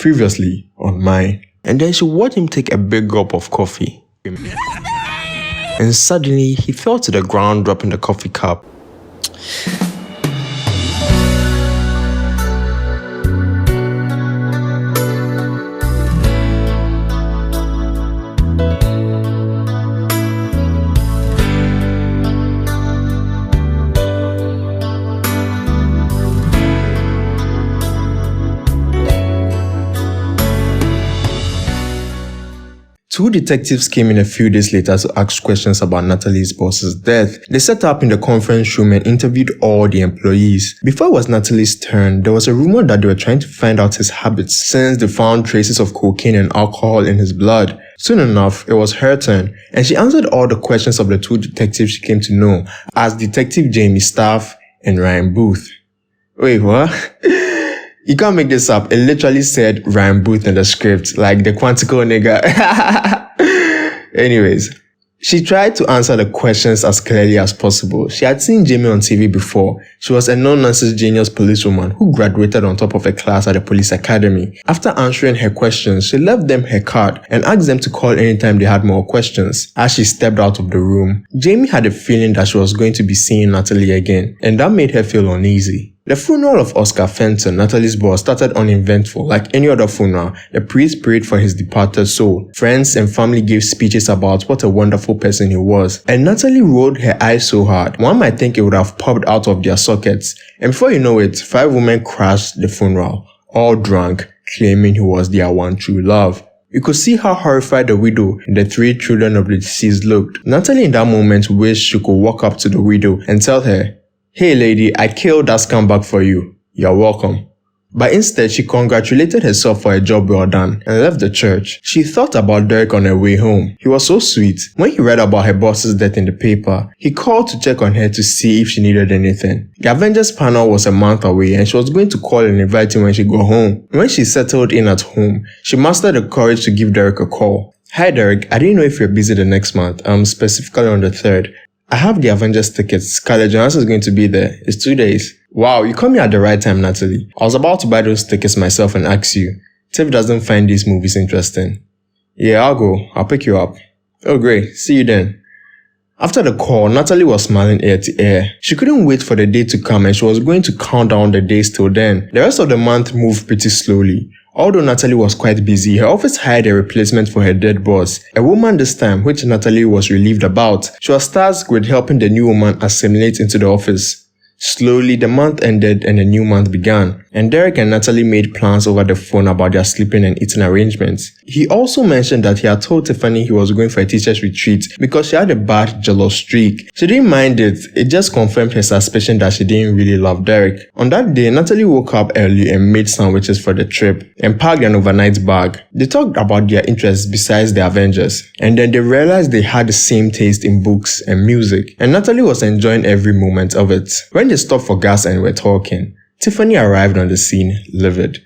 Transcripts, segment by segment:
Previously on mine. And then she watched him take a big gulp of coffee. And suddenly, he fell to the ground, dropping the coffee cup. Two detectives came in a few days later to ask questions about Natalie's boss's death. They set up in the conference room and interviewed all the employees. Before it was Natalie's turn, there was a rumor that they were trying to find out his habits since they found traces of cocaine and alcohol in his blood. Soon enough, it was her turn, and she answered all the questions of the two detectives she came to know as Detective Jamie Staff and Ryan Booth. Wait, what? You can't make this up. It literally said Ryan Booth in the script, like the Quantico nigga. Anyways, she tried to answer the questions as clearly as possible. She had seen Jamie on TV before. She was a no-nonsense genius policewoman who graduated on top of a class at the police academy. After answering her questions, she left them her card and asked them to call anytime they had more questions. As she stepped out of the room, Jamie had a feeling that she was going to be seeing Natalie again, and that made her feel uneasy. The funeral of Oscar Fenton, Natalie's boss, started uneventful. Like any other funeral, the priest prayed for his departed soul. Friends and family gave speeches about what a wonderful person he was. And Natalie rolled her eyes so hard, one might think it would have popped out of their sockets. And before you know it, 5 women crashed the funeral, all drunk, claiming he was their one true love. You could see how horrified the widow and the 3 children of the deceased looked. Natalie in that moment wished she could walk up to the widow and tell her, "Hey lady, I killed that scumbag for you. You're welcome." But instead, she congratulated herself for a job well done and left the church. She thought about Derek on her way home. He was so sweet. When he read about her boss's death in the paper, he called to check on her to see if she needed anything. The Avengers panel was a month away and she was going to call and invite him when she got home. When she settled in at home, she mustered the courage to give Derek a call. "Hi Derek, I didn't know if you're busy the next month, specifically on the 3rd. I have the Avengers tickets. Scarlett Johansson is going to be there. It's 2 days. Wow, you caught me at the right time, Natalie. I was about to buy those tickets myself and ask you. Tiff doesn't find these movies interesting." "Yeah, I'll go. I'll pick you up." "Oh, great. See you then." After the call, Natalie was smiling ear to ear. She couldn't wait for the day to come and she was going to count down the days till then. The rest of the month moved pretty slowly. Although Natalie was quite busy, her office hired a replacement for her dead boss, a woman this time, which Natalie was relieved about. She was tasked with helping the new woman assimilate into the office. Slowly, the month ended and a new month began, and Derek and Natalie made plans over the phone about their sleeping and eating arrangements. He also mentioned that he had told Tiffany he was going for a teacher's retreat because she had a bad jealous streak. She didn't mind it just confirmed her suspicion that she didn't really love Derek. On that day, Natalie woke up early and made sandwiches for the trip and packed an overnight bag. They talked about their interests besides the Avengers, and then they realized they had the same taste in books and music, and Natalie was enjoying every moment of it. When they stopped for gas and were talking, Tiffany arrived on the scene, livid.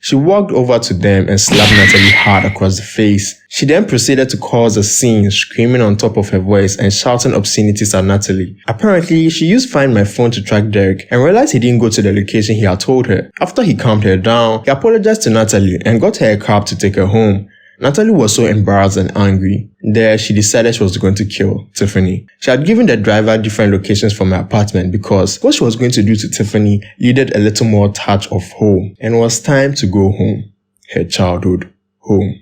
She walked over to them and slapped Natalie hard across the face. She then proceeded to cause a scene, screaming on top of her voice and shouting obscenities at Natalie. Apparently, she used Find My Phone to track Derek and realized he didn't go to the location he had told her. After he calmed her down, he apologized to Natalie and got her a cab to take her home. Natalie was so embarrassed and angry. There, she decided she was going to kill Tiffany. She had given the driver different locations from her apartment because what she was going to do to Tiffany needed a little more touch of home, and it was time to go home. Her childhood home.